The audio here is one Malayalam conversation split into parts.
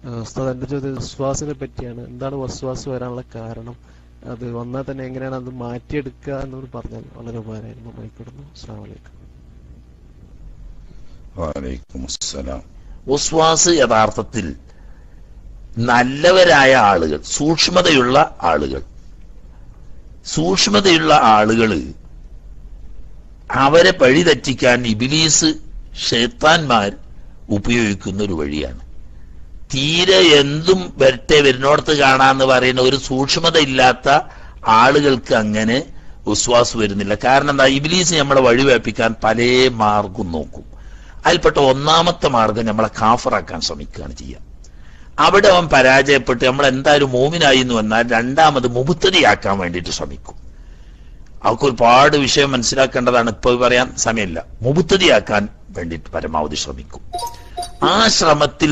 ഉസ്താദ്, എൻ്റെ ചോദ്യം വസ്വാസിനെ പറ്റിയാണ്. എന്താണ് വസ്വാസ് വരാനുള്ള കാരണം? അത് വന്നാൽ തന്നെ എങ്ങനെയാണ് അത് മാറ്റിയെടുക്കുക എന്നോട് പറഞ്ഞാൽ വളരെ ഉപകാരമായിരുന്നു. മൈക്കിടുന്നു. അസ്സലാമു അലൈക്കും. വഅലൈക്കും അസ്സലാം. വസ്വാസ് യഥാർത്ഥത്തിൽ നല്ലവരായ ആളുകൾ, സൂക്ഷ്മതയുള്ള ആളുകൾ അവരെ വഴി തെറ്റിക്കാൻ ഇബ്ലീസ് ശൈത്താന്മാർ ഉപയോഗിക്കുന്ന ഒരു വഴിയാണ്. തീരെ എന്തും വരട്ടെ വരുന്നോടത്ത് കാണാന്ന് പറയുന്ന ഒരു സൂക്ഷ്മത ഇല്ലാത്ത ആളുകൾക്ക് അങ്ങനെ വിശ്വാസം വരുന്നില്ല. കാരണം എന്താ? ഇബ്ലീസ് നമ്മളെ വഴിവേപ്പിക്കാൻ പല മാർഗം നോക്കും. അതിൽപ്പെട്ട ഒന്നാമത്തെ മാർഗം നമ്മളെ കാഫറാക്കാൻ ശ്രമിക്കുകയാണ് ചെയ്യുക. അവിടെ അവൻ പരാജയപ്പെട്ട് നമ്മൾ എന്തായാലും മോമിനായി എന്ന് വന്നാൽ രണ്ടാമത് മുബുത്തദിയാക്കാൻ വേണ്ടിയിട്ട് ശ്രമിക്കും. അവർക്ക് ഒരുപാട് വിഷയം മനസ്സിലാക്കേണ്ടതാണ്, ഇപ്പൊ പറയാൻ സമയമില്ല. മുബുത്തദിയാക്കാൻ വേണ്ടിയിട്ട് പരമാവധി ശ്രമിക്കും. ആ ശ്രമത്തിൽ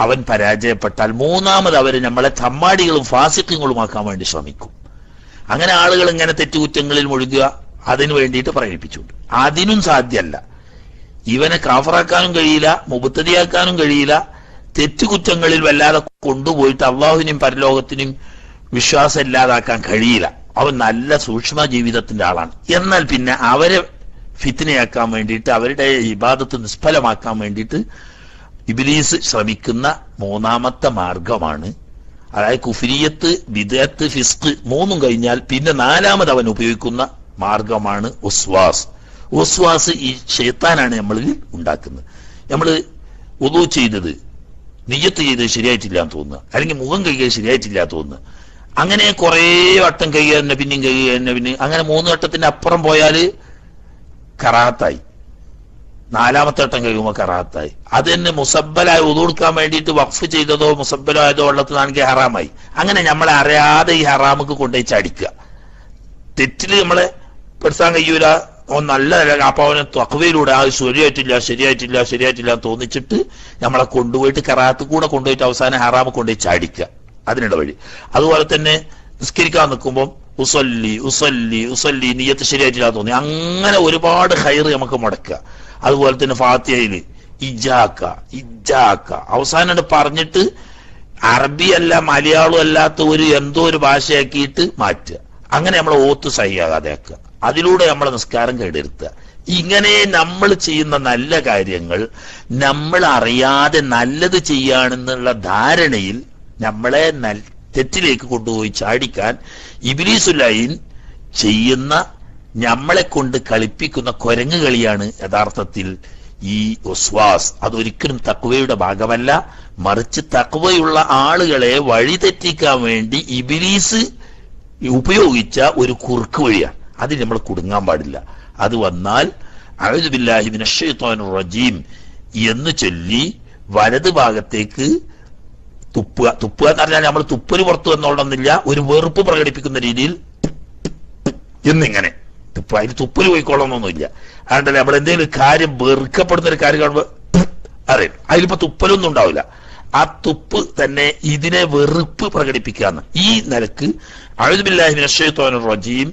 അവൻ പരാജയപ്പെട്ടാൽ മൂന്നാമത് അവര് നമ്മളെ തമ്മാടികളും ഫാസിഖുകളുമാക്കാൻ വേണ്ടി ശ്രമിക്കും. അങ്ങനെ ആളുകൾ ഇങ്ങനെ തെറ്റുകുറ്റങ്ങളിൽ മുഴുകുക, അതിനു വേണ്ടിയിട്ട് പ്രേരിപ്പിച്ചുകൊണ്ട് അതിനും സാധ്യമല്ല. ഇവനെ കാഫറാക്കാനും കഴിയില്ല, മുബത്തദിയാക്കാനും കഴിയില്ല. തെറ്റുകുറ്റങ്ങളിൽ വല്ലാതെ കൊണ്ടുപോയിട്ട് അള്ളാഹുവിനും പരലോകത്തിനും വിശ്വാസം ഇല്ലാതാക്കാൻ കഴിയില്ല. അവൻ നല്ല സൂക്ഷ്മ ജീവിതത്തിന്റെ ആളാണ്. എന്നാൽ പിന്നെ അവരെ ഫിത്നയാക്കാൻ വേണ്ടിയിട്ട്, അവരുടെ ഇബാദത്ത് നിഷ്ഫലമാക്കാൻ വേണ്ടിയിട്ട് ഇബ്ലീസ് ശ്രമിക്കുന്ന മൂന്നാമത്തെ മാർഗമാണ്. അതായത് കുഫ്രിയത്ത്, ബിദ്അത്ത്, ഫിസ്ഖ് മൂന്നും കഴിഞ്ഞാൽ പിന്നെ നാലാമത് അവൻ ഉപയോഗിക്കുന്ന മാർഗമാണ് വസ്വാസ്. വസ്വാസ് ഈ ശൈത്താനാണ് നമ്മളിൽ ഉണ്ടാക്കുന്നത്. നമ്മൾ വുളൂ ചെയ്തത്, നിയ്യത്ത് ചെയ്തത് ശരിയായിട്ടില്ല എന്ന് തോന്നുക, അല്ലെങ്കിൽ മുഖം കഴുകിയത് ശരിയായിട്ടില്ല തോന്നുക, അങ്ങനെ കുറെ വട്ടം കഴുകുക തന്നെ പിന്നെയും കഴുകുക തന്നെ പിന്നെ അങ്ങനെ 3 വട്ടത്തിന്റെ അപ്പുറം പോയാൽ കറാത്തായി. 4ാമത്തെ വട്ടം കഴിയുമ്പോൾ കറാത്തായി. അത് തന്നെ മുസബ്ബലായി ഉതുകൊടുക്കാൻ വേണ്ടിയിട്ട് വഖഫ് ചെയ്തതോ മുസബ്ബലായതോ ഉള്ളതാണെങ്കിൽ ഹറാമായി. അങ്ങനെ നമ്മളെ അറിയാതെ ഈ ഹറാമുക്ക് കൊണ്ടുപോയി ചടിക്കുക. തെറ്റില് നമ്മളെ പെടുത്താൻ കഴിയൂല. നല്ല അപ്പാവനെ തഖ്വയിലൂടെ ആ ശരിയായിട്ടില്ല തോന്നിച്ചിട്ട് നമ്മളെ കൊണ്ടുപോയിട്ട് കറാത്ത് കൂടെ കൊണ്ടുപോയിട്ട് അവസാനം ഹറാമ് കൊണ്ടുപോയി ചാടിക്കുക. അതിനുള്ള വഴി. അതുപോലെ തന്നെ നിസ്കരിക്കാൻ നിൽക്കുമ്പോൾ ഉസല്ലി നിയ്യത്ത് ശരിയായിട്ടില്ല തോന്നി, അങ്ങനെ ഒരുപാട് ഖൈർ നമുക്ക് മുടക്കുക. അതുപോലെ തന്നെ ഫാത്തിഹയില് ഇജാക്ക അവസാനം പറഞ്ഞിട്ട് അറബി അല്ല മലയാളം അല്ലാത്ത എന്തോ ഒരു ഭാഷയാക്കിയിട്ട് മാറ്റുക. അങ്ങനെ നമ്മളെ ഓത്ത് സഹിയാകാതെ ആക്കുക. അതിലൂടെ നമ്മളെ നിസ്കാരം കേടെടുത്തുക. ഇങ്ങനെ നമ്മൾ ചെയ്യുന്ന നല്ല കാര്യങ്ങൾ നമ്മൾ അറിയാതെ നല്ലത് ചെയ്യാണെന്നുള്ള ധാരണയിൽ നമ്മളെ തെറ്റിലേക്ക് കൊണ്ടുപോയി ചാടിക്കാൻ ഇബ്ലീസുലൈൻ ചെയ്യുന്ന, നമ്മളെ കൊണ്ട് കളിപ്പിക്കുന്ന കുരങ്ങ് കളിയാണ് യഥാർത്ഥത്തിൽ ഈ വസ്വാസ്. അതൊരിക്കലും തഖ്വയുടെ ഭാഗമല്ല, മറിച്ച് തഖ്വയുള്ള ആളുകളെ വഴിതെറ്റിക്കാൻ വേണ്ടി ഇബ്ലീസ് ഉപയോഗിച്ച ഒരു കുറുക്ക് വഴിയാണ്. അതിൽ നമ്മൾ കുടുങ്ങാൻ പാടില്ല. അത് വന്നാൽ അഊദു ബില്ലാഹി മിനശ് ശൈത്വാനിർ റജീം എന്ന് ചൊല്ലി വലത് ഭാഗത്തേക്ക് തുപ്പുക എന്ന് പറഞ്ഞാൽ നമ്മൾ തുപ്പല് പുറത്തു വന്നോളണമെന്നില്ല, ഒരു വെറുപ്പ് പ്രകടിപ്പിക്കുന്ന രീതിയിൽ എന്നിങ്ങനെ തുപ്പ. അതിൽ തുപ്പല് പോയിക്കൊള്ളണമെന്നൊന്നുമില്ല. അതുകൊണ്ടല്ലേ നമ്മൾ എന്തെങ്കിലും കാര്യം വെറുക്കപ്പെടുന്ന ഒരു കാര്യം കാണുമ്പോൾ അറിയാം, അതിലിപ്പോ തുപ്പലൊന്നും ഉണ്ടാവില്ല. ആ തുപ്പ് തന്നെ ഇതിനെ വെറുപ്പ് പ്രകടിപ്പിക്കാന്ന്. ഈ നിലക്ക് അഊദു ബില്ലാഹി മിനശ് ശൈത്വാനിർ റജീം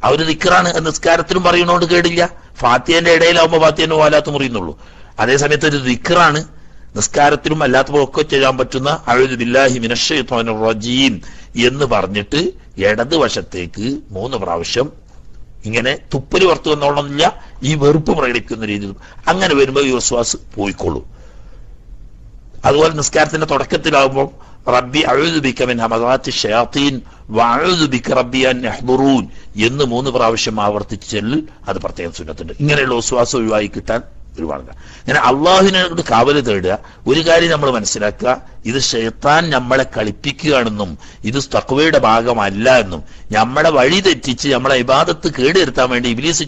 അവര് ദിക്റാണ്, നിസ്കാരത്തിലും പറയുന്നോണ്ട് കേടില്ല. ഫാത്തിഹന്റെ ഇടയിലാവുമ്പോൾ ഫാത്തിഹന്റെ വാലാത്ത് മുറിയുന്നുള്ളൂ. അതേസമയത്ത് ഒരു ദിക്റാണ്, നിസ്കാരത്തിലും അല്ലാത്തപ്പോഴൊക്കെ ചെയ്യാൻ പറ്റുന്ന അഊദു ബില്ലാഹി മിനശ് ശൈത്വാനിർ റജീം എന്ന് പറഞ്ഞിട്ട് ഇടത് വശത്തേക്ക് 3 പ്രാവശ്യം ഇങ്ങനെ തുപ്പല് പുറത്തു വന്നോളന്നില്ല, ഈ വെറുപ്പ് പ്രകടിപ്പിക്കുന്ന രീതിയിൽ. അങ്ങനെ വരുമ്പോൾ ഈ വസ്വാസ് പോയിക്കൊള്ളൂ. അതുപോലെ നിസ്കാരത്തിന്റെ തുടക്കത്തിലാകുമ്പോൾ റബ്ബി അഊദു ബിക മിൻ ഹമസാത്തി ശയാത്തീൻ വഅഊദു ബിക റബ്ബി അൻ യഹ്ദുറൂൻ എന്ന് 3 പ്രാവശ്യം ആവർത്തിച്ച് ചെല്ലിൽ അത് പ്രത്യേകം സുന്നത്തുണ്ട്. ഇങ്ങനെയുള്ള വസ്വാസ് ഒഴിവായി കിട്ടാൻ ഒരുപാട്. ഇങ്ങനെ അള്ളാഹുവിനോട് കാവല് തേടുക. ഒരു കാര്യം നമ്മൾ മനസ്സിലാക്കുക, ഇത് ശൈത്താൻ നമ്മളെ കളിപ്പിക്കുകയാണെന്നും ഇത് തഖ്വയുടെ ഭാഗമല്ല എന്നും നമ്മളെ വഴി തെറ്റിച്ച് നമ്മളെ ഇബാദത്ത് കേടുവരുത്താൻ വേണ്ടി ഇബ്ലീസ്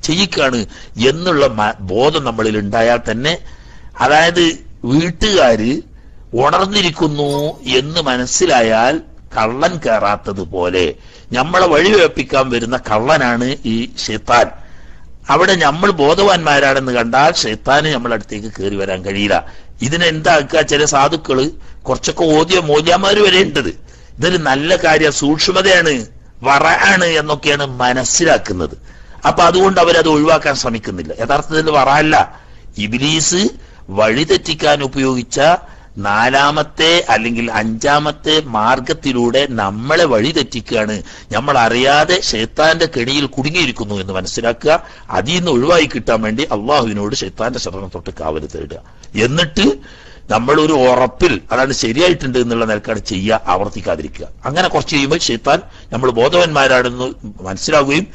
ചെയ്യിക്കുകയാണ് എന്നുള്ള ബോധം നമ്മളിൽ ഉണ്ടായാൽ തന്നെ, അതായത് വീട്ടുകാര് ഉണർന്നിരിക്കുന്നു എന്ന് മനസ്സിലായാൽ കള്ളൻ കയറാത്തതുപോലെ നമ്മളെ വഴിവേപ്പിക്കാൻ വരുന്ന കള്ളനാണ് ഈ ശൈത്താൻ. അവിടെ നമ്മൾ ബോധവാന്മാരാണെന്ന് കണ്ടാൽ ശൈത്താന് നമ്മളടുത്തേക്ക് കയറി വരാൻ കഴിയില്ല. ഇതിനെന്താക്കുക, ചില സാധുക്കള് കുറച്ചൊക്കെ ഓതിയ മൂല്യന്മാര് വരെ ഉണ്ടത്. ഇതൊരു നല്ല കാര്യം, സൂക്ഷ്മതയാണ്, വറയാണ് എന്നൊക്കെയാണ് മനസ്സിലാക്കുന്നത്. അപ്പൊ അതുകൊണ്ട് അവരത് ഒഴിവാക്കാൻ ശ്രമിക്കുന്നില്ല. യഥാർത്ഥത്തിൽ വറ അല്ല, ഇബ്ലീസ് വഴിതെറ്റിക്കാൻ ഉപയോഗിച്ച നാലാമത്തെ അല്ലെങ്കിൽ അഞ്ചാമത്തെ മാർഗത്തിലൂടെ നമ്മളെ വഴി തെറ്റിക്കുകയാണ്, നമ്മൾ അറിയാതെ ശൈത്താന്റെ കെണിയിൽ കുടുങ്ങിയിരിക്കുന്നു എന്ന് മനസ്സിലാക്കുക. അതിൽ നിന്ന് ഒഴിവായി കിട്ടാൻ വേണ്ടി അള്ളാഹുവിനോട് ശൈത്താന്റെ ശരണം തൊട്ട് കാവല് തേടുക. എന്നിട്ട് നമ്മളൊരു ഉറപ്പിൽ അതാണ് ശരിയായിട്ടുണ്ട് എന്നുള്ള നിലക്കാണ് ചെയ്യുക, ആവർത്തിക്കാതിരിക്കുക. അങ്ങനെ കുറച്ച് ചെയ്യുമ്പോൾ ശൈത്താൻ നമ്മൾ ബോധവാന്മാരാണെന്ന് മനസ്സിലാവുകയും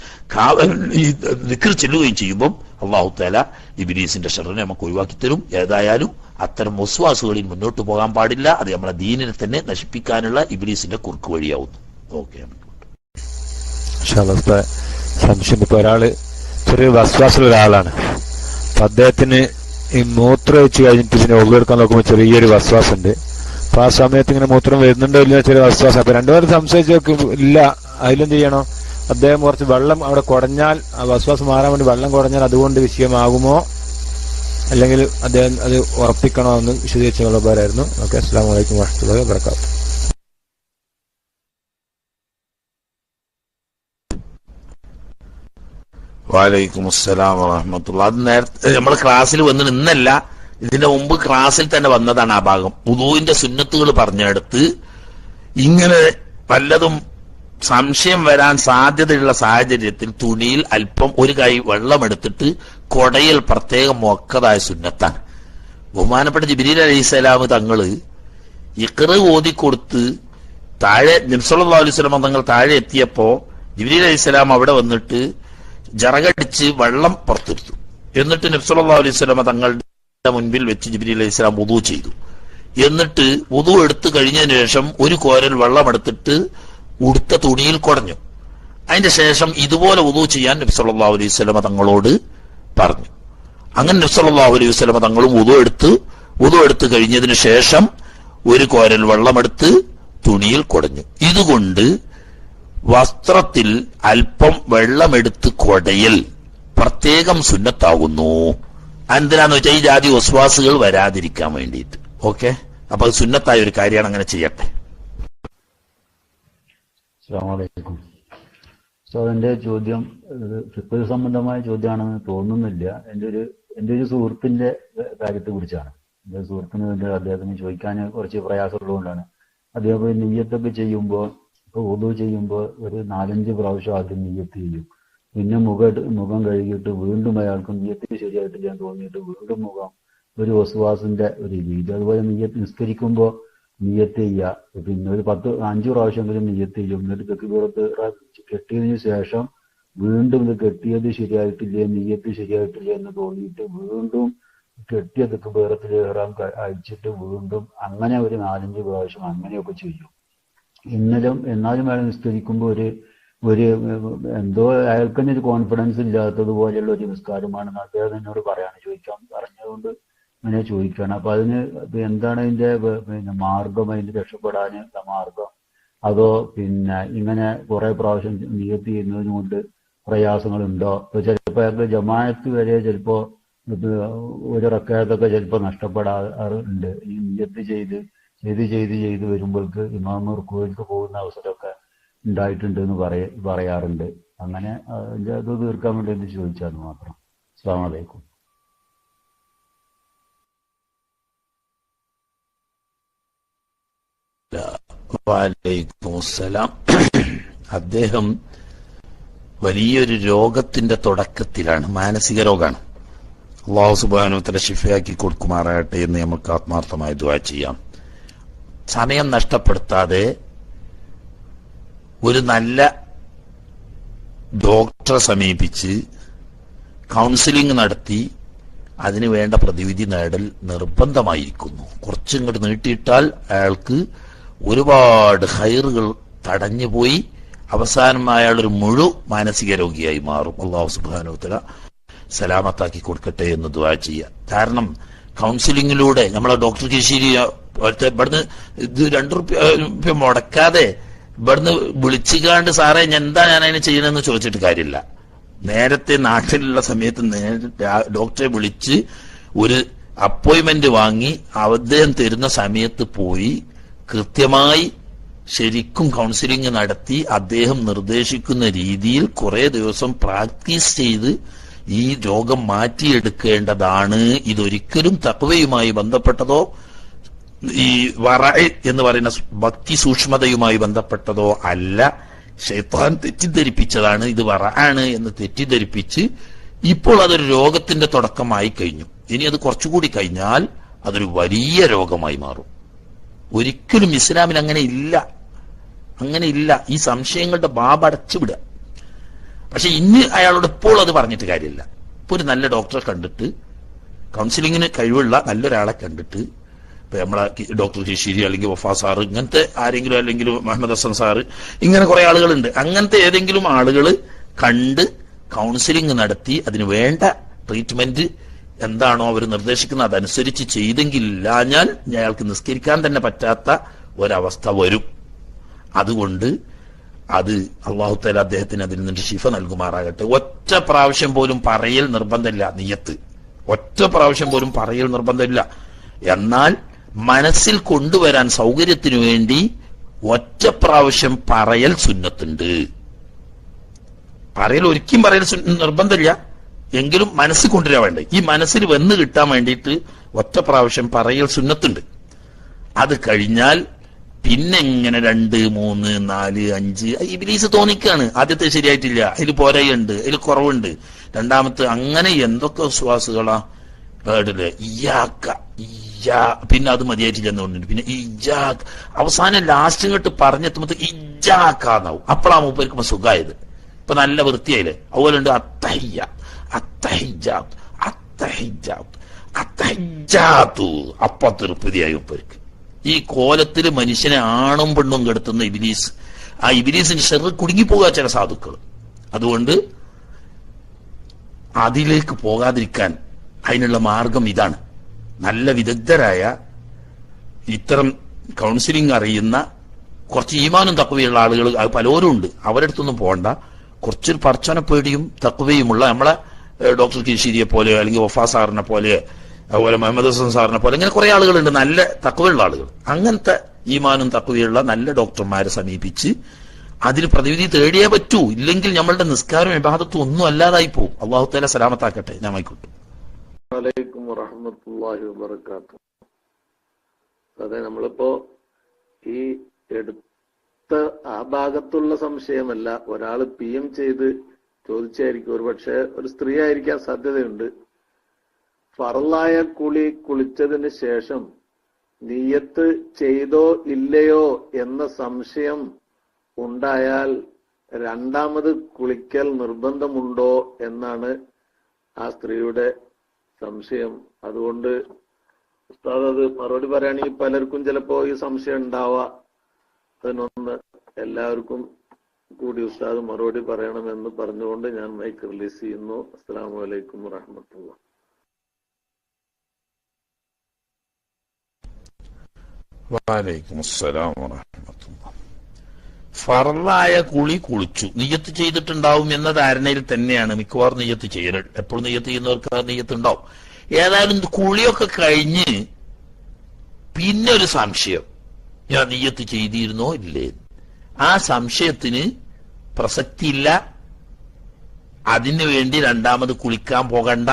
ഈ ദിക്ർ ചെല്ലുകയും ചെയ്യുമ്പോൾ അള്ളാഹു തആല ഇബ്ലീസിന്റെ ശർറിനെ നമുക്ക് ഒഴിവാക്കി തരും. ഏതായാലും അത്തരം വസ്വാസുകളിൽ മുന്നോട്ട് പോകാൻ പാടില്ല. അത് നമ്മളെ ദീനിനെ തന്നെ നശിപ്പിക്കാനുള്ള ഇബ്ലീസിന്റെ കുറുക്ക് വഴിയാവുന്നു. ഓക്കെ, സംശയം. ഇപ്പൊ ഒരാള് ചെറിയ വസ്വാസുള്ള ഒരാളാണ്, അപ്പൊ അദ്ദേഹത്തിന് ഈ മൂത്രം വെച്ച് കഴിഞ്ഞിട്ട് പിന്നെ ഒഴിവെടുക്കാൻ നോക്കുമ്പോൾ ചെറിയൊരു വസ്വാസം ഉണ്ട്. അപ്പൊ ആ സമയത്ത് ഇങ്ങനെ മൂത്രം വരുന്നുണ്ടോ ഇല്ല ചെറിയ വസ്വാസം. അപ്പൊ രണ്ടുപേരും സംശയിച്ച് നോക്കും ഇല്ല, അതിലെന്ത് ചെയ്യണോ? അദ്ദേഹം കുറച്ച് വെള്ളം അവിടെ കുടഞ്ഞാൽ, ആ വസ്വാസം മാറാൻ വേണ്ടി വെള്ളം കുടഞ്ഞാൽ അതുകൊണ്ട് വിഷയമാകുമോ, അല്ലെങ്കിൽ അദ്ദേഹം അത് ഉറപ്പിക്കണോ എന്ന് വിശദീകരിച്ചുള്ള പേരായിരുന്നു. ഓക്കെ, അസ്സലാമു അലൈക്കും വറഹ്മത്തുള്ളാഹി വബറകാതുഹു. വലൈക്കും അസ്സലാം വറഹ്മത്തുള്ളാഹി. അത് നേരത്തെ നമ്മൾ ക്ലാസ്സിൽ വന്ന് നിന്നല്ല, ഇതിന്റെ മുമ്പ് ക്ലാസ്സിൽ തന്നെ വന്നതാണ് ആ ഭാഗം. വുദൂഇന്റെ സുന്നത്തുകൾ പറഞ്ഞെടുത്ത് ഇങ്ങനെ വല്ലതും സംശയം വരാൻ സാധ്യതയുള്ള സാഹചര്യത്തിൽ തുണിയിൽ അല്പം ഒരു കൈ വെള്ളമെടുത്തിട്ട് കൊടയിൽ പ്രത്യേകം മൊക്കതായ സുന്നത്താണ്. ബഹുമാനപ്പെട്ട ജിബ്രീൽ അലൈഹിസ്സലാം തങ്ങള് ഇഖ്റ ഓതിക്കൊടുത്ത് താഴെ നബി സല്ലല്ലാഹു അലൈഹി വസല്ലം തങ്ങൾ താഴെ എത്തിയപ്പോ ജിബ്രീൽ അലൈഹിസ്സലാം അവിടെ വന്നിട്ട് ജറകടിച്ച് വെള്ളം പുറത്തെടുത്തു. എന്നിട്ട് നബി സല്ലല്ലാഹു അലൈഹി വസല്ലം തങ്ങളുടെ മുൻപിൽ വെച്ച് ജിബ്രീൽ അലൈഹിസ്സലാം വുദൂ ചെയ്തു. എന്നിട്ട് വുദൂ എടുത്തു കഴിഞ്ഞതിന് ശേഷം ഒരു കോരൽ വെള്ളം എടുത്തിട്ട് ഉടുത്ത തുണിയിൽ കുടഞ്ഞു. അതിന്റെ ശേഷം ഇതുപോലെ വുദൂ ചെയ്യാൻ നബി സല്ലല്ലാഹു അലൈഹി വസല്ലം തങ്ങളോട് പറഞ്ഞു. അങ്ങനെ നബി സല്ലല്ലാഹു അലൈഹി വസല്ലം തങ്ങളും വുദൂ എടുത്തു കഴിഞ്ഞതിന് ശേഷം ഒരു കോരൽ വെള്ളമെടുത്ത് തുണിയിൽ കുടഞ്ഞു. ഇതുകൊണ്ട് വസ്ത്രത്തിൽ അല്പം വെള്ളമെടുത്ത് കൊടയിൽ പ്രത്യേകം സുന്നത്താകുന്നു. എന്തിനാന്ന് വെച്ചാൽ ഈ ജാതി വസ്വാസുകൾ വരാതിരിക്കാൻ വേണ്ടിയിട്ട്. ഓക്കെ, അപ്പൊ അത് സുന്നത്തായ ഒരു കാര്യമാണ്, അങ്ങനെ ചെയ്യട്ടെ. അസ്സലാമു അലൈക്കും. എന്റെ ചോദ്യം ഫിഖ് സംബന്ധമായ ചോദ്യമാണെന്ന് തോന്നുന്നില്ല. എന്റെ ഒരു സുഹൃത്തിന്റെ കാര്യത്തെ കുറിച്ചാണ്. എന്റെ സുഹൃത്തിന് വേണ്ടി അദ്ദേഹത്തിന് ചോദിക്കാൻ കുറച്ച് പ്രയാസമുള്ളതുകൊണ്ടാണ്. അദ്ദേഹം നിയ്യത്തൊക്കെ ചെയ്യുമ്പോൾ, ഇപ്പൊ വുദൂ ചെയ്യുമ്പോൾ ഒരു 4-5 പ്രാവശ്യം ആദ്യം നിയ്യത്ത് ചെയ്യും. പിന്നെ മുഖം കഴുകിയിട്ട് വീണ്ടും അയാൾക്ക് നിയ്യത്ത് ശരിയായിട്ടില്ല എന്ന് തോന്നിയിട്ട് വീണ്ടും മുഖം, ഒരു വസ്വാസിന്റെ ഒരു രീതി. അതുപോലെ നിസ്കരിക്കുമ്പോൾ നിയ്യത്ത് ചെയ്യുക, പിന്നെ ഒരു 5 പ്രാവശ്യമെങ്കിലും നിയ്യത്ത് ചെയ്യും. എന്നിട്ട് തെക്കുപുറത്ത് കെട്ടിയതിനു ശേഷം വീണ്ടും ഇത് കെട്ടിയത് ശരിയായിട്ടില്ലേ, നിയ്യത്ത് ശരിയായിട്ടില്ലേ എന്ന് തോന്നിയിട്ട് വീണ്ടും കെട്ടിയ തെക്കുപുറത്തിൽ ഇഹ്റാം അഴിച്ചിട്ട് വീണ്ടും അങ്ങനെ ഒരു 4-5 പ്രാവശ്യം അങ്ങനെയൊക്കെ ചെയ്യും. എന്നാലും അയാൾ നിസ്കരിക്കുമ്പോൾ ഒരു എന്തോ അയാൾക്ക് തന്നെ ഒരു കോൺഫിഡൻസ് ഇല്ലാത്തതുപോലെയുള്ള ഒരു നിസ്കാരമാണെന്ന് അദ്ദേഹം എന്നോട് പറഞ്ഞതുകൊണ്ട് അങ്ങനെ ചോദിക്കുകയാണ്. അപ്പൊ അതിന് എന്താണ് അതിന്റെ മാർഗം, അതിന്റെ രക്ഷപ്പെടാനുള്ള മാർഗം? അതോ പിന്നെ ഇങ്ങനെ കുറെ പ്രാവശ്യം നിയ്യത്ത് ചെയ്യുന്നതിന് കൊണ്ട് പ്രയാസങ്ങളുണ്ടോ? ഇപ്പൊ ചിലപ്പോ അയാൾക്ക് ജമാഅത്ത് വരെ ചിലപ്പോ ഒരു റക്അത്തൊക്കെ ചിലപ്പോ നഷ്ടപ്പെടാറുണ്ട്. ഈ നിയ്യത്ത് ചെയ്ത് വരുമ്പോൾക്ക് ഇമാം റുക്കൂഇലേക്ക് പോകുന്ന അവസരമൊക്കെ ഉണ്ടായിട്ടുണ്ട് എന്ന് പറയാറുണ്ട്. അങ്ങനെ അത് തീർക്കാൻ വേണ്ടി എന്ന് ചോദിച്ചാൽ മാത്രം. അസ്സലാമു അലൈക്കും. വലൈക്കും അസ്സലാം. അദ്ദേഹം വലിയൊരു രോഗത്തിന്റെ തുടക്കത്തിലാണ്, മാനസിക രോഗമാണ്. അല്ലാഹു സുബ്ഹാനഹു വ തആല ശിഫയാക്കി കൊടുക്കുമാറാകട്ടെ എന്ന് നമുക്ക് ആത്മാർത്ഥമായി ദുആ ചെയ്യാം. സമയം നഷ്ടപ്പെടുത്താതെ ഒരു നല്ല ഡോക്ടറെ സമീപിച്ച് കൗൺസിലിംഗ് നടത്തി അതിന് വേണ്ട പ്രതിവിധി നേടൽ നിർബന്ധമായിരിക്കുന്നു. കുറച്ചിങ്ങോട്ട് നീട്ടിയിട്ടാൽ അയാൾക്ക് ഒരുപാട് ഹൈറുകൾ തടഞ്ഞുപോയി അവസാനം അയാളൊരു മാനസിക രോഗിയായി മാറും. അല്ലാഹു സുബ്ഹാനഹു വ തആല സലാമത്താക്കി കൊടുക്കട്ടെ എന്ന് ദുആ ചെയ്യുക. കാരണം കൗൺസിലിങ്ങിലൂടെ നമ്മളെ ഡോക്ടർ കീശേരി ഇവിടുന്ന് ഇത് 2 രൂപ മുടക്കാതെ ഇവിടുന്ന് വിളിച്ചുകാണ്ട് സാറേ ഞാൻ അതിനെ ചെയ്യണമെന്ന് ചോദിച്ചിട്ട് കാര്യമില്ല. നേരത്തെ നാട്ടിലുള്ള സമയത്ത് ഡോക്ടറെ വിളിച്ച് ഒരു അപ്പോയിന്റ്മെന്റ് വാങ്ങി അദ്ദേഹം തരുന്ന സമയത്ത് പോയി കൃത്യമായി ശരിക്കും കൗൺസിലിംഗ് നടത്തി അദ്ദേഹം നിർദ്ദേശിക്കുന്ന രീതിയിൽ കുറെ ദിവസം പ്രാക്ടീസ് ചെയ്ത് ഈ രോഗം മാറ്റിയെടുക്കേണ്ടതാണ്. ഇതൊരിക്കലും തഖ്വയുമായി ബന്ധപ്പെട്ടതോ ഈ വറഅ് എന്ന് പറയുന്ന ഭക്തി സൂക്ഷ്മതയുമായി ബന്ധപ്പെട്ടതോ അല്ല. ശൈത്താൻ തെറ്റിദ്ധരിപ്പിച്ചതാണ്. ഇത് വറഅാണ് എന്ന് തെറ്റിദ്ധരിപ്പിച്ച് ഇപ്പോൾ അതൊരു രോഗത്തിന്റെ തുടക്കമായി കഴിഞ്ഞു. ഇനി അത് കുറച്ചുകൂടി കഴിഞ്ഞാൽ അതൊരു വലിയ രോഗമായി മാറും. ഒരിക്കലും ഇസ്ലാമിൽ അങ്ങനെ ഇല്ല. ഈ സംശയങ്ങളുടെ ബാബ് അടച്ചുവിടുക. പക്ഷെ ഇന്ന് അയാളോട് ഇപ്പോൾ അത് പറഞ്ഞിട്ട് കാര്യമില്ല. ഇപ്പൊ ഒരു നല്ല ഡോക്ടറെ കണ്ടിട്ട്, കൗൺസിലിങ്ങിന് കഴിവുള്ള നല്ലൊരാളെ കണ്ടിട്ട്, ഇപ്പൊ നമ്മളെ ഡോക്ടർ കിഷിരി അല്ലെങ്കിൽ വഫാ സാറ്, ഇങ്ങനത്തെ ആരെങ്കിലും, അല്ലെങ്കിൽ മുഹമ്മദ് ഹസൻ സാറ്, ഇങ്ങനെ കുറെ ആളുകളുണ്ട്. അങ്ങനത്തെ ഏതെങ്കിലും ആളുകൾ കണ്ട് കൗൺസിലിംഗ് നടത്തി അതിന് വേണ്ട ട്രീറ്റ്മെന്റ് എന്താണോ അവർ നിർദ്ദേശിക്കുന്നത് അതനുസരിച്ച് ചെയ്തെങ്കിലാഞ്ഞാൽ അയാൾക്ക് നിസ്കരിക്കാൻ തന്നെ പറ്റാത്ത ഒരവസ്ഥ വരും. അതുകൊണ്ട് അത് അല്ലാഹു തആല അദ്ദേഹത്തിന് അതിൽ നിന്ന് ശിഫ നൽകുമാറാകട്ടെ. ഒറ്റ പ്രാവശ്യം പോലും പറയൽ നിർബന്ധമില്ല. നിയ്യത്ത് ഒറ്റ പ്രാവശ്യം പോലും പറയൽ നിർബന്ധമില്ല. എന്നാൽ മനസ്സിൽ കൊണ്ടുവരാൻ സൗകര്യത്തിനു വേണ്ടി ഒറ്റ പ്രാവശ്യം പറയൽ സുന്നത്തുണ്ട്. പറയൽ ഒരിക്കലും പറയൽ നിർബന്ധമില്ല, എങ്കിലും മനസ്സിൽ കൊണ്ടുവരാൻ വേണ്ടേ, ഈ മനസ്സിൽ വന്ന് കിട്ടാൻ വേണ്ടിയിട്ട് ഒറ്റ പ്രാവശ്യം പറയൽ സുന്നത്തുണ്ട്. അത് കഴിഞ്ഞാൽ പിന്നെ ഇങ്ങനെ 2, 3, 4, 5 ഇബ്ലീസ് തോന്നിക്കാണ്. ആദ്യത്തെ ശരിയായിട്ടില്ല, അതിൽ പോരായുണ്ട്, അതിൽ കുറവുണ്ട്. രണ്ടാമത്തെ അങ്ങനെ എന്തൊക്കെ വിശ്വാസുകളാ കേട്ടില്ലേ, പിന്നെ അത് മതിയായിട്ടില്ല എന്നുകൊണ്ടുണ്ട്. പിന്നെ ഇജാക്ക് അവസാനം ലാസ്റ്റ് ഇങ്ങോട്ട് പറഞ്ഞെത്തുമ്പോ ഇജാക്കാന്നാവും. അപ്പോഴാ മൂപ്പർക്ക് സുഖമായത്. ഇപ്പൊ നല്ല വൃത്തിയായില്ലേ. അതുപോലെ ഉണ്ട് അപ്പൊ തൃപ്തിയായി മൂപ്പർക്ക്. ഈ കോലത്തില് മനുഷ്യനെ ആണും പെണ്ണും കെടുത്തുന്ന ഇബ്ലീസ്, ആ ഇബ്ലീസിന് ഷെറ് കുടുങ്ങിപ്പോകുക ചില സാധുക്കൾ. അതുകൊണ്ട് അതിലേക്ക് പോകാതിരിക്കാൻ അതിനുള്ള മാർഗം ഇതാണ്. നല്ല വിദഗ്ധരായ ഇത്തരം കൗൺസിലിംഗ് അറിയുന്ന കുറച്ച് ഈമാനും തഖ്വയുള്ള ആളുകൾ പലരും ഉണ്ട്. അവരുടെ അടുത്തൊന്നും പോകണ്ട. കുറച്ചൊരു പടച്ചോനെപ്പേടിയും തഖ്വയുമുള്ള നമ്മളെ ഡോക്ടർ കിഷിരിയെ പോലെ, അല്ലെങ്കിൽ വഫാ സാറിനെ പോലെ, അതുപോലെ മുഹമ്മദ് ഹസൻ സാറിനെ പോലെ, ഇങ്ങനെ കുറെ ആളുകളുണ്ട് നല്ല തഖ്വയുള്ള ആളുകൾ. അങ്ങനത്തെ ഈമാനും തഖ്വയുള്ള നല്ല ഡോക്ടർമാരെ സമീപിച്ച് അതിന് പ്രതിവിധി തേടിയേ പറ്റൂ. ഇല്ലെങ്കിൽ നമ്മളുടെ നിസ്കാരം ഇബാദത്തും ഒന്നും അല്ലാതായി പോകും. അല്ലാഹു തആല സലാമത്താക്കട്ടെ. ഞാൻ ആയിക്കോട്ടെ. വലൈക്കും വറഹ്മത്തുള്ളാഹി വബറകാതുഹു. അതെ, നമ്മളിപ്പോ ഈ എടുത്ത ആ ഭാഗത്തുള്ള സംശയമല്ല, ഒരാള് PM ചെയ്ത് ചോദിച്ചായിരിക്കും. ഒരു പക്ഷെ ഒരു സ്ത്രീ ആയിരിക്കാൻ സാധ്യതയുണ്ട്. ഫറലായ കുളിച്ചതിന് ശേഷം നിയ്യത്ത് ചെയ്തോ ഇല്ലയോ എന്ന സംശയം ഉണ്ടായാൽ രണ്ടാമത് കുളിക്കൽ നിർബന്ധമുണ്ടോ എന്നാണ് ആ സ്ത്രീയുടെ സംശയം. അതുകൊണ്ട് ഉസ്താദ് അത് മറുപടി പറയുകയാണെങ്കിൽ പലർക്കും ചിലപ്പോ ഈ സംശയം ഉണ്ടാവാ. അതിനൊന്ന് എല്ലാവർക്കും കൂടി ഉസ്താദ് മറുപടി പറയണമെന്ന് പറഞ്ഞുകൊണ്ട് ഞാൻ മൈക്ക് റിലീസ് ചെയ്യുന്നു. അസ്സലാമു അലൈക്കും വറഹ്മത്തുള്ളാഹി. വലൈക്കും അസ്സലാം വറഹ്മത്തുള്ളാഹി. ഫർളായ കുളിച്ചു നിയ്യത്ത് ചെയ്തിട്ടുണ്ടാവും എന്ന ധാരണയിൽ തന്നെയാണ് മിക്കവാറും നിയ്യത്ത് ചെയ്യൽ. എപ്പോഴും നിയ്യത്ത് ചെയ്യുന്നവർക്ക് ആ നിയ്യത്ത് ഉണ്ടാവും. ഏതായാലും കുളിയൊക്കെ കഴിഞ്ഞ് പിന്നെ ഒരു സംശയം, ഞാൻ നിയ്യത്ത് ചെയ്തിരുന്നോ ഇല്ലേ, ആ സംശയത്തിന് പ്രസക്തിയില്ല. അതിനു വേണ്ടി രണ്ടാമത് കുളിക്കാൻ പോകണ്ട.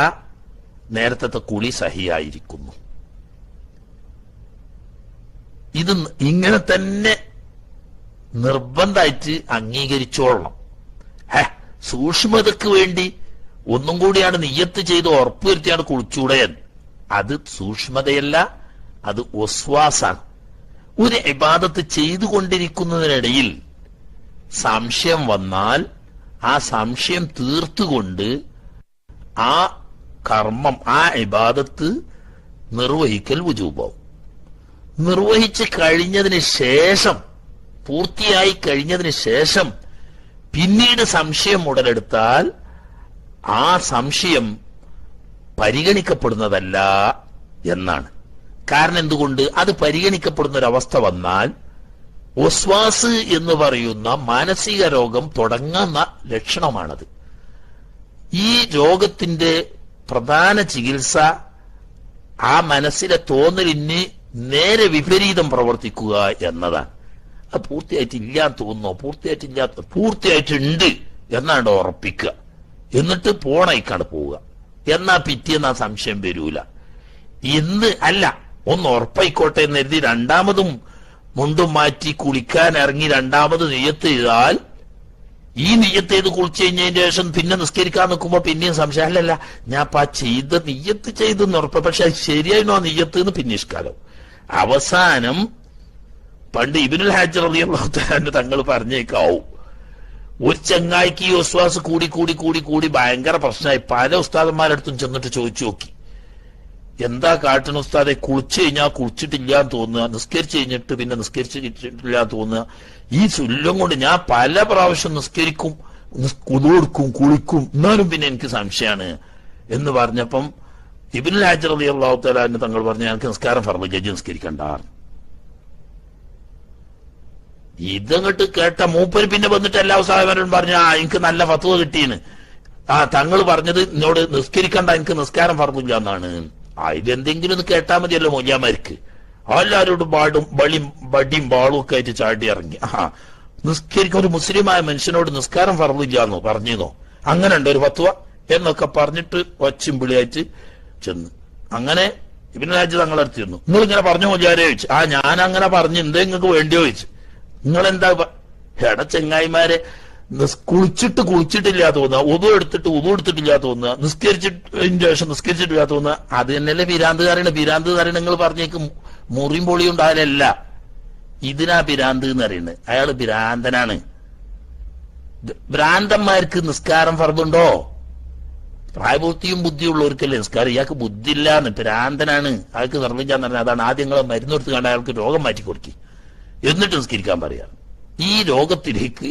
നേരത്തെ കുളി സഹിയായിരിക്കുന്നു. ഇത് ഇങ്ങനെ തന്നെ നിർബന്ധമായിട്ട് അംഗീകരിച്ചോളണം. സൂക്ഷ്മതക്ക് വേണ്ടി ഒന്നും കൂടിയാണ് നിയ്യത്ത് ചെയ്ത് ഉറപ്പുവരുത്തിയാണ് കുളിച്ചൂടയൻ. അത് സൂക്ഷ്മതയല്ല, അത് വസ്വാസാണ്. ഒരു ഇബാദത്ത് ചെയ്തുകൊണ്ടിരിക്കുന്നതിനിടയിൽ സംശയം വന്നാൽ ആ സംശയം തീർത്തുകൊണ്ട് ആ കർമ്മം, ആ ഇബാദത്ത് നിർവഹിക്കൽ വുജൂബാവും. നിർവഹിച്ച് കഴിഞ്ഞതിന് ശേഷം, പൂർത്തിയായി കഴിഞ്ഞതിന് ശേഷം പിന്നീട് സംശയം ഉടലെടുത്താൽ ആ സംശയം പരിഗണിക്കപ്പെടുന്നതല്ല എന്നാണ്. കാരണം എന്തുകൊണ്ട്? അത് പരിഗണിക്കപ്പെടുന്ന ഒരവസ്ഥ വന്നാൽ വസ്വാസ് എന്ന് പറയുന്ന മാനസിക രോഗം തുടങ്ങുന്ന ലക്ഷണമാണത്. ഈ രോഗത്തിന്റെ പ്രധാന ചികിത്സ ആ മനസ്സിലെ തോന്നലിന് നേരെ വിപരീതം പ്രവർത്തിക്കുക എന്നതാണ്. അത് പൂർത്തിയായിട്ടില്ലാന്ന് തോന്നുന്നോ, പൂർത്തിയായിട്ടുണ്ട് എന്നാണ് ഉറപ്പിക്കുക. എന്നിട്ട് പോണേക്കാണ് പോവുക. എന്നാ പിറ്റേന്ന് ആ സംശയം വരൂല. ഇന്ന് അല്ല, ഒന്ന് ഉറപ്പായിക്കോട്ടെ എന്ന് കരുതി രണ്ടാമതും മുണ്ടും മാറ്റി കുളിക്കാൻ ഇറങ്ങി രണ്ടാമത് നിയ്യത്ത് ചെയ്താൽ ഈ നിയ്യത്ത് ചെയ്ത് കുളിച്ചു കഴിഞ്ഞതിന് ശേഷം പിന്നെ നിസ്കരിക്കാൻ നിൽക്കുമ്പോ പിന്നെയും സംശയം, അല്ലല്ല ഞാൻ ആ ചെയ്ത നിയ്യത്ത് ചെയ്തെന്ന് ഉറപ്പ്, പക്ഷെ അത് ശരിയായിരുന്നോ നിയ്യത്ത് എന്ന് പിന്നെ ഇഷ്കാലം. അവസാനം പണ്ട് ഇബ്നുൽ ഹാജർ റളിയല്ലാഹു തആല തങ്ങൾ പറഞ്ഞേക്കാവും, ഒരു ചങ്ങായിക്ക് ഈ വസ്വാസ് കൂടി കൂടി കൂടി കൂടി ഭയങ്കര പ്രശ്നമായി. പല ഉസ്താദന്മാരടുത്തും ചെന്നിട്ട് ചോദിച്ചു നോക്കി, എന്താ കാട്ടണ ഉസ്താദെ, കുളിച്ചു കഴിഞ്ഞാൽ കുളിച്ചിട്ടില്ല എന്ന് തോന്നുക, നിസ്കരിച്ചു കഴിഞ്ഞിട്ട് പിന്നെ നിസ്കരിച്ചിട്ടില്ല എന്ന് തോന്നുക, ഈ ചുല്ലും കൊണ്ട് ഞാൻ പല പ്രാവശ്യം നിസ്കരിക്കും, കുളിക്കും കുളിക്കും, എന്നാലും പിന്നെ എനിക്ക് സംശയമാണ് എന്ന് പറഞ്ഞപ്പം ഇബ്നുൽ ഹാജർ റളിയല്ലാഹു തആല തങ്ങൾ പറഞ്ഞു, ഞങ്ങൾക്ക് നിസ്കാരം ഫർള് ജഡ്ജി നിസ്കരിക്കണ്ട. ഇതങ്ങോട്ട് കേട്ട മൂപ്പര് പിന്നെ വന്നിട്ട് എല്ലാ ഉസ്താദന്മാരോടും പറഞ്ഞു, എനിക്ക് നല്ല ഫത്വ കിട്ടീന്ന്, തങ്ങൾ പറഞ്ഞത് എന്നോട് നിസ്കരിക്കണ്ട, എനിക്ക് നിസ്കാരം ഫർളില്ല എന്നാണ്. ഇതെന്തെങ്കിലും ഒന്ന് കേട്ടാ മതിയല്ലോ മൊയ്യാമാർക്ക്. എല്ലാവരോടും ബടിയും ബാളും ഒക്കെ ആയിട്ട് ചാടി ഇറങ്ങി. നിസ്കരിക്കാൻ ഒരു മുസ്ലിമായ മനുഷ്യനോട് നിസ്കാരം ഫർളില്ലാന്നോ പറഞ്ഞോ, അങ്ങനെ ഉണ്ട് ഒരു ഫത്വ എന്നൊക്കെ പറഞ്ഞിട്ട് ഒച്ചും വിളിയായിട്ട് ചെന്ന്. അങ്ങനെ ഇബ്നുൽ ഹാജർ തങ്ങളെ അടുത്തിരുന്നു, നിങ്ങൾ ഇങ്ങനെ പറഞ്ഞു മൊയ്യാരെ ചോദിച്ചു. ഞാൻ അങ്ങനെ പറഞ്ഞു, എന്താ നിങ്ങൾക്ക് വേണ്ടിയോ ചോദിച്ചു. നിങ്ങളെന്താ ചെങ്ങായിമാരെ, കുളിച്ചിട്ടില്ല തോന്നുക, ഉദു എടുത്തിട്ടില്ല തോന്നുക, നിസ്കരിച്ചതിന് ശേഷം നിസ്കരിച്ചിട്ടില്ല തോന്നുക, അത് തന്നെയല്ലേ പിരാന്തുകാരാണ്. പിരാന്തുകാരാണ് നിങ്ങൾ പറഞ്ഞേക്ക് മുറിയും പൊളിയും ഉണ്ടായാലല്ല, ഇതിനാ പിരാന്ത് എന്ന് പറയുന്നത്. അയാള് ഭ്രാന്തനാണ്. ഭ്രാന്തന്മാർക്ക് നിസ്കാരം ഫർദുണ്ടോ? പ്രായപൂർത്തിയും ബുദ്ധിയുള്ളവർക്കല്ലേ നിസ്കാരം. ഇയാൾക്ക് ബുദ്ധി ഇല്ലാന്ന്, ഭ്രാന്തനാണ്, അയാൾക്ക് നിർമ്മിക്കാന്ന് പറഞ്ഞാൽ അതാണ്. ആദ്യം നിങ്ങളെ മരുന്ന് കൊടുത്ത് കണ്ട അയാൾക്ക് രോഗം മാറ്റി കൊടുക്കി, എന്നിട്ട് നിസ്കരിക്കാൻ പറയാം. ഈ രോഗത്തിലേക്ക്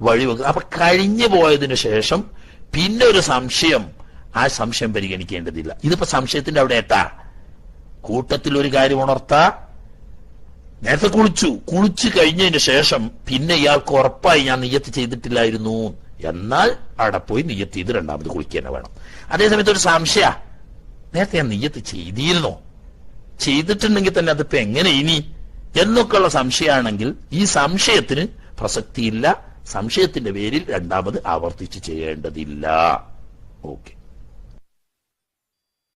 വഴിവെക്കുക. അപ്പൊ കഴിഞ്ഞു പോയതിനു ശേഷം പിന്നെ ഒരു സംശയം, ആ സംശയം പരിഗണിക്കേണ്ടതില്ല. ഇതിപ്പോ സംശയത്തിന്റെ അവിടെ എത്താ കൂട്ടത്തിൽ ഒരു കാര്യം ഉണർത്താ, നേരത്തെ കുളിച്ചു കഴിഞ്ഞതിന് ശേഷം പിന്നെ ഇയാൾക്ക് ഉറപ്പായി ഞാൻ നിയ്യത്ത് ചെയ്തിട്ടില്ലായിരുന്നു, എന്നാൽ അവിടെ പോയി നിയ്യത്ത് ചെയ്ത് രണ്ടാമത് കുളിക്കുക തന്നെ വേണം. അതേസമയത്ത് ഒരു സംശയ, നേരത്തെ ഞാൻ നിയ്യത്ത് ചെയ്തിരുന്നോ, ചെയ്തിട്ടുണ്ടെങ്കിൽ തന്നെ അതിപ്പോ എങ്ങനെ ഇനി എന്നൊക്കെയുള്ള സംശയമാണെങ്കിൽ ഈ സംശയത്തിന് പ്രസക്തിയില്ല. സംശയത്തിന്റെ പേരിൽ രണ്ടാമത് ആവർത്തിച്ച് ചെയ്യേണ്ടതില്ല. ഓക്കെ.